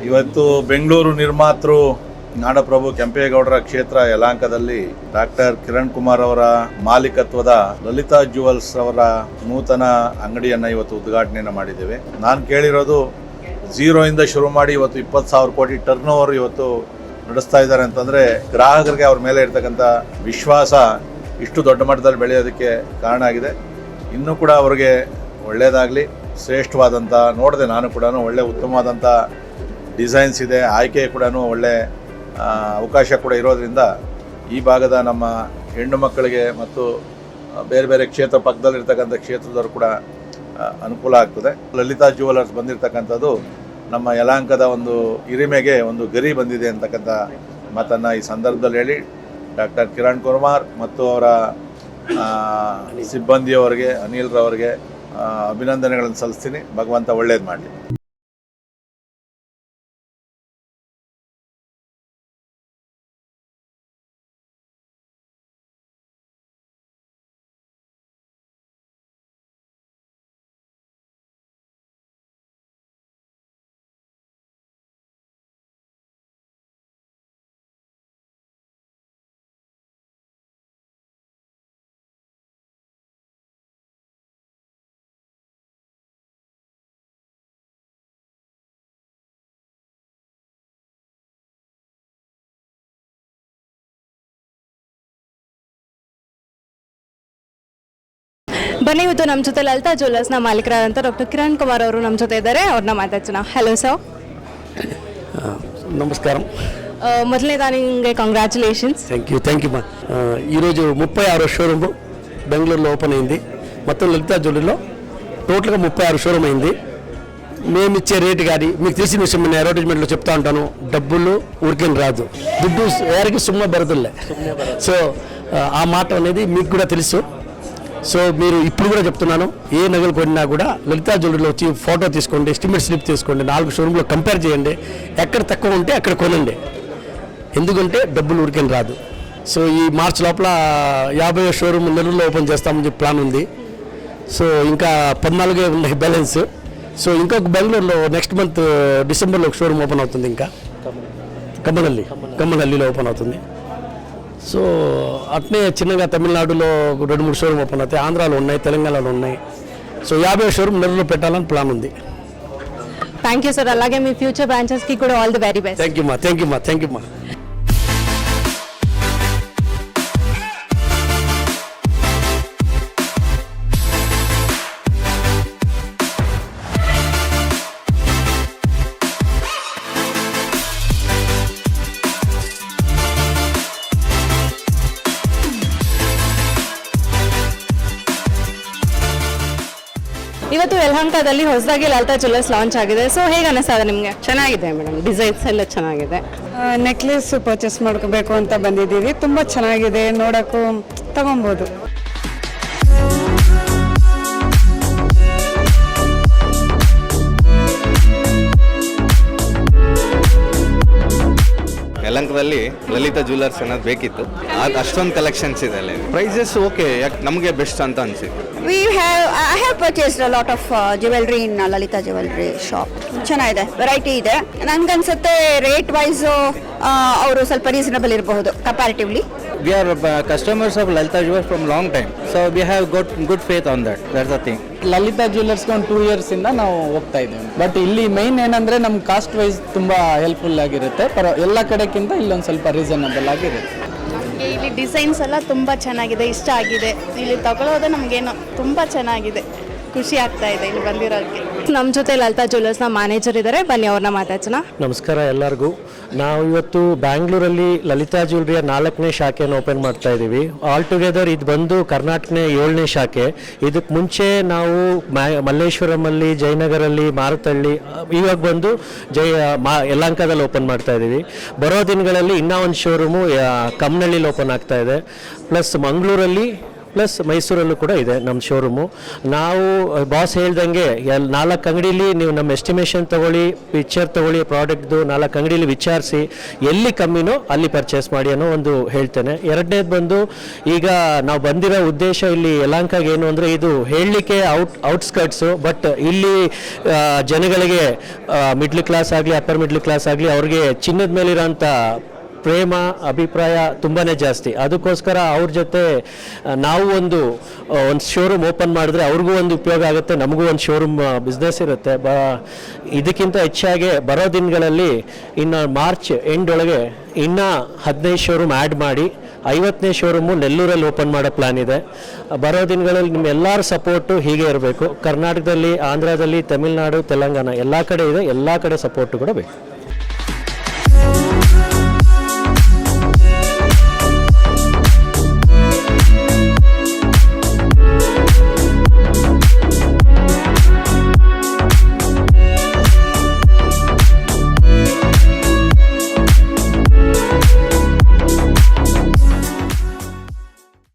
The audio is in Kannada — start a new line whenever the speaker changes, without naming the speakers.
ಇವತ್ತು ಬೆಂಗಳೂರು ನಿರ್ಮಾತೃ ನಾಡಪ್ರಭು ಕೆಂಪೇಗೌಡರ ಕ್ಷೇತ್ರ ಯಲಹಂಕದಲ್ಲಿ ಡಾಕ್ಟರ್ ಕಿರಣ್ ಕುಮಾರ್ ಅವರ ಮಾಲೀಕತ್ವದ ಲಲಿತಾ ಜ್ಯುವೆಲ್ಸ್ ಅವರ ನೂತನ ಅಂಗಡಿಯನ್ನು ಇವತ್ತು ಉದ್ಘಾಟನೆಯನ್ನು ಮಾಡಿದ್ದೇವೆ. ನಾನು ಕೇಳಿರೋದು ಝೀರೋಯಿಂದ ಶುರು ಮಾಡಿ ಇವತ್ತು 20,000 ಕೋಟಿ ಟರ್ನ್ ಓವರ್ ಇವತ್ತು ನಡೆಸ್ತಾ ಇದ್ದಾರೆ ಅಂತಂದರೆ ಗ್ರಾಹಕರಿಗೆ ಅವ್ರ ಮೇಲೆ ಇರ್ತಕ್ಕಂಥ ವಿಶ್ವಾಸ ಇಷ್ಟು ದೊಡ್ಡ ಮಟ್ಟದಲ್ಲಿ ಬೆಳೆಯೋದಕ್ಕೆ ಕಾರಣ ಆಗಿದೆ. ಇನ್ನೂ ಕೂಡ ಅವರಿಗೆ ಒಳ್ಳೆಯದಾಗಲಿ, ಶ್ರೇಷ್ಠವಾದಂಥ ನೋಡಿದೆ ನಾನು ಕೂಡ ಒಳ್ಳೆ ಉತ್ತಮವಾದಂಥ ಡಿಸೈನ್ಸ್ ಇದೆ, ಆಯ್ಕೆ ಕೂಡ ಒಳ್ಳೆ ಅವಕಾಶ ಕೂಡ ಇರೋದರಿಂದ ಈ ಭಾಗದ ನಮ್ಮ ಹೆಣ್ಣು ಮಕ್ಕಳಿಗೆ ಮತ್ತು ಬೇರೆ ಬೇರೆ ಕ್ಷೇತ್ರ ಪಕ್ಕದಲ್ಲಿರ್ತಕ್ಕಂಥ ಕ್ಷೇತ್ರದವರು ಕೂಡ ಅನುಕೂಲ ಆಗ್ತದೆ. ಲಲಿತಾ ಜ್ಯುವೆಲರ್ಸ್ ಬಂದಿರತಕ್ಕಂಥದ್ದು ನಮ್ಮ ಯಲಹಂಕದ ಒಂದು ಹಿರಿಮೆಗೆ ಒಂದು ಗರಿ ಬಂದಿದೆ ಅಂತಕ್ಕಂಥ ಮಾತನ್ನು ಈ ಸಂದರ್ಭದಲ್ಲಿ ಹೇಳಿ ಡಾಕ್ಟರ್ ಕಿರಣ್ ಕುಮಾರ್ ಮತ್ತು ಅವರ ಸಿಬ್ಬಂದಿಯವರಿಗೆ, ಅನಿಲ್ರವರಿಗೆ ಅಭಿನಂದನೆಗಳನ್ನು ಸಲ್ಲಿಸ್ತೀನಿ. ಭಗವಂತ ಒಳ್ಳೇದು ಮಾಡಲಿ.
ಬನ್ನಿ, ಇವತ್ತು ನಮ್ಮ ಜೊತೆ ಲಲಿತಾ ಜ್ಯುವೆಲರ್ಸ್ನ ಮಾಲೀಕರಾದಂಥ ಡಾಕ್ಟರ್ ಕಿರಣ್ ಕುಮಾರ್ ಅವರು ನಮ್ಮ ಜೊತೆ ಇದ್ದಾರೆ. ಅವ್ರನ್ನ ಮಾತಾಡ್ಸೋಣ. Hello sir.
నమస్కారం.
మొదలనేదాని కంగ్రాచులేషన్స్.
థ్యాంక్ యూ మా. ఈరోజు 36 షోరూమ్ బెంగళూరులో ఓపెన్ అయింది. మొత్తం లలితా జ్యువెలరీలో టోటల్గా 36 షోరూమ్ అయింది. మేము ఇచ్చే రేటు కానీ మీకు తెలిసిన విషయం నేను అడ్వర్టైజ్మెంట్లో చెప్తా ఉంటాను, డబ్బులు ఊరికేం రాదు, దుడ్డు ఎవరికి సుమ్మ బెరదులే. సో ఆ మాట అనేది మీకు కూడా తెలుసు. సో మీరు ఇప్పుడు కూడా చెప్తున్నాను, ఏ నగలు కొన్నా కూడా లలితా జ్యువెలరీలో వచ్చి ఫోటో తీసుకోండి, ఎస్టిమేట్ స్లిప్ తీసుకోండి, 4 షోరూంలో కంపేర్ చేయండి, ఎక్కడ తక్కువ ఉంటే అక్కడ కొనండి, ఎందుకంటే డబ్బులు ఊరికేం రాదు. సో ఈ మార్చ్ లోపల 50 షోరూమ్ నెల్లూరులో ఓపెన్ చేస్తామని చెప్పి ప్లాన్ ఉంది. సో ఇంకా 14 ఉన్నాయి బ్యాలెన్స్. సో ఇంకొక బెంగళూరులో నెక్స్ట్ మంత్ డిసెంబర్లో ఒక షోరూమ్ ఓపెన్ అవుతుంది. ఇంకా కమ్మనల్లిలో ఓపెన్ అవుతుంది. సో అట్నే చిన్నగా తమిళనాడులో 2-3 షోరూమ్ ఓపెన్ అవుతాయి, ఆంధ్రాలో ఉన్నాయి, తెలంగాణలో ఉన్నాయి. సో 50 షోరూమ్ నెల్లూరులో పెట్టాలని ప్లాన్ ఉంది.
Thank you sir. అలాగే మీ ఫ్యూచర్ బ్రాంచెస్కి కూడా all the very best.
Thank you మా.
ಇವತ್ತು ಯಲಹಂಕದಲ್ಲಿ ಹೊಸದಾಗಿ ಲಲಿತಾ ಜ್ಯುವೆಲರ್ಸ್ ಲಾಂಚ್ ಆಗಿದೆ. ಸೊ ಹೇಗೆ ಅನಿಸ್ತಾ ಇದೆ ನಿಮಗೆ?
ಚೆನ್ನಾಗಿದೆ ಮೇಡಮ್, ಡಿಸೈನ್ಸ್ ಎಲ್ಲ ಚೆನ್ನಾಗಿದೆ.
ನೆಕ್ಲೆಸ್ ಪರ್ಚೇಸ್ ಮಾಡ್ಕೋಬೇಕು ಅಂತ ಬಂದಿದ್ದೀವಿ. ತುಂಬ ಚೆನ್ನಾಗಿದೆ, ನೋಡೋಕ್ಕೂ ತಗೊಬೋದು.
ಯಲಹಂಕದಲ್ಲಿ ಲಲಿತಾ ಜ್ಯುವೆಲರ್ಸ್ ಅನ್ನೋದು ಬೇಕಿತ್ತು. ಅಷ್ಟೊಂದು ಕಲೆಕ್ಷನ್ಸ್ ಇದೆ ಅಲ್ಲಿ. ಪ್ರೈಸಸ್ ಓಕೆ, ಯಾಕೆ ನಮಗೆ ಬೆಸ್ಟ್ ಅಂತ ಅನಿಸಿತ್ತು.
I have purchased a lot of jewelry in Lalita Jewelry shop. ಚೆನ್ನಾಗಿದೆ, ವೆರೈಟಿ ಇದೆ. ನನಗನ್ಸುತ್ತೆ ರೇಟ್ ವೈಸ್ ಅವರು ಸ್ವಲ್ಪ ರೀಸನಬಲ್ ಇರಬಹುದು comparatively.
We are customers of Lalita Jewelers from long time, so we have got good faith on that. That's the thing.
Lalitha ಜ್ಯುವೆಲರ್ಸ್ಗೆ ಒಂದು 2 years ಇಂದ ನಾವು ಹೋಗ್ತಾ ಇದ್ದೀವಿ. ಬಟ್ ಇಲ್ಲಿ ಮೈನ್ ಏನಂದರೆ ನಮ್ಮ ಕಾಸ್ಟ್ ವೈಸ್ ತುಂಬ ಹೆಲ್ಪ್ಫುಲ್ ಆಗಿರುತ್ತೆ. ಎಲ್ಲ ಕಡೆಗಿಂತ ಇಲ್ಲೊಂದು ಸ್ವಲ್ಪ ರೀಸನಬಲ್ ಆಗಿರುತ್ತೆ.
ಇಲ್ಲಿ ಡಿಸೈನ್ಸ್ ಎಲ್ಲ ತುಂಬ ಚೆನ್ನಾಗಿದೆ, ಇಷ್ಟ ಆಗಿದೆ. ಇಲ್ಲಿ ತಗೊಳ್ಳೋದು ನಮಗೇನೋ ತುಂಬ ಚೆನ್ನಾಗಿದೆ, ಖುಷಿ ಆಗ್ತಾ ಇದೆ ಇಲ್ಲಿ ಬಂದಿರೋದಕ್ಕೆ.
ನಮ್ಮ ಜೊತೆ ಲಲಿತಾ ಜ್ಯುವೆಲರ್ಸ್ನ ಮ್ಯಾನೇಜರ್ ಇದ್ದಾರೆ, ಬನ್ನಿ ಅವ್ರನ್ನ ಮಾತಾಡ್ಸೋಣ.
ನಮಸ್ಕಾರ ಎಲ್ಲರಿಗೂ. ನಾವು ಇವತ್ತು ಬ್ಯಾಂಗ್ಳೂರಲ್ಲಿ ಲಲಿತಾ ಜ್ಯುವೆಲರಿಯ 4ನೇ ಶಾಖೆಯನ್ನು ಓಪನ್ ಮಾಡ್ತಾ ಇದ್ದೀವಿ. ಆಲ್ ಟುಗೆದರ್ ಇದು ಬಂದು ಕರ್ನಾಟಕನೇ 7ನೇ ಶಾಖೆ. ಇದಕ್ಕೆ ಮುಂಚೆ ನಾವು ಮಲ್ಲೇಶ್ವರಮಲ್ಲಿ, ಜಯನಗರಲ್ಲಿ, ಮಾರುತಳ್ಳಿ, ಇವಾಗ ಬಂದು ಯಲಹಂಕದಲ್ಲಿ ಓಪನ್ ಮಾಡ್ತಾ ಇದ್ದೀವಿ. ಬರೋ ದಿನಗಳಲ್ಲಿ ಇನ್ನೂ ಒಂದು ಶೋರೂಮು ಕಮ್ಮನಹಳ್ಳಿಲಿ ಓಪನ್ ಆಗ್ತಾ ಇದೆ. ಪ್ಲಸ್ ಮಂಗಳೂರಲ್ಲಿ ಪ್ಲಸ್ ಮೈಸೂರಲ್ಲೂ ಕೂಡ ಇದೆ ನಮ್ಮ ಶೋರೂಮು. ನಾವು ಬಾಸ್ ಹೇಳ್ದಂಗೆ 4 ಅಂಗಡಿಲಿ ನೀವು ನಮ್ಮ ಎಸ್ಟಿಮೇಷನ್ ತೊಗೊಳ್ಳಿ, ಪಿಕ್ಚರ್ ತೊಗೊಳ್ಳಿ, ಪ್ರಾಡಕ್ಟ್ದು 4 ಅಂಗಡಿಲಿ ವಿಚಾರಿಸಿ ಎಲ್ಲಿ ಕಮ್ಮಿನೋ ಅಲ್ಲಿ ಪರ್ಚೇಸ್ ಮಾಡಿ ಅನ್ನೋ ಒಂದು ಹೇಳ್ತೇನೆ. ಎರಡನೇದು ಬಂದು ಈಗ ನಾವು ಬಂದಿರೋ ಉದ್ದೇಶ ಇಲ್ಲಿ ಯಲಹಂಕಗೆ ಏನು ಅಂದರೆ ಇದು ಹೇಳಲಿಕ್ಕೆ ಔಟ್ಸ್ಕರ್ಟ್ಸು, ಬಟ್ ಇಲ್ಲಿ ಜನಗಳಿಗೆ ಮಿಡ್ಲ್ ಕ್ಲಾಸ್ ಆಗಲಿ ಅಪ್ಪರ್ ಮಿಡ್ಲ್ ಕ್ಲಾಸ್ ಆಗಲಿ ಅವ್ರಿಗೆ ಚಿನ್ನದ ಮೇಲಿರೋಂಥ ಪ್ರೇಮ ಅಭಿಪ್ರಾಯ ತುಂಬಾ ಜಾಸ್ತಿ. ಅದಕ್ಕೋಸ್ಕರ ಅವ್ರ ಜೊತೆ ನಾವು ಒಂದು ಶೋರೂಮ್ ಓಪನ್ ಮಾಡಿದ್ರೆ ಅವ್ರಿಗೂ ಒಂದು ಉಪಯೋಗ ಆಗುತ್ತೆ, ನಮಗೂ ಒಂದು ಶೋರೂಮ್ ಬಿಸ್ನೆಸ್ ಇರುತ್ತೆ. ಇದಕ್ಕಿಂತ ಹೆಚ್ಚಾಗಿ ಬರೋ ದಿನಗಳಲ್ಲಿ ಇನ್ನು ಮಾರ್ಚ್ ಎಂಡ್ ಒಳಗೆ ಇನ್ನೂ 15 ಶೋರೂಮ್ ಆ್ಯಡ್ ಮಾಡಿ 50ನೇ ಶೋರೂಮು ನೆಲ್ಲೂರಲ್ಲಿ ಓಪನ್ ಮಾಡೋ ಪ್ಲ್ಯಾನ್ ಇದೆ. ಬರೋ ದಿನಗಳಲ್ಲಿ ನಿಮ್ಮ ಎಲ್ಲರ ಸಪೋರ್ಟು ಹೀಗೆ ಇರಬೇಕು. ಕರ್ನಾಟಕದಲ್ಲಿ, ಆಂಧ್ರದಲ್ಲಿ, ತಮಿಳುನಾಡು, ತೆಲಂಗಾಣ ಎಲ್ಲ ಕಡೆ ಇದೆ, ಎಲ್ಲ ಕಡೆ ಸಪೋರ್ಟು ಕೂಡ ಬೇಕು.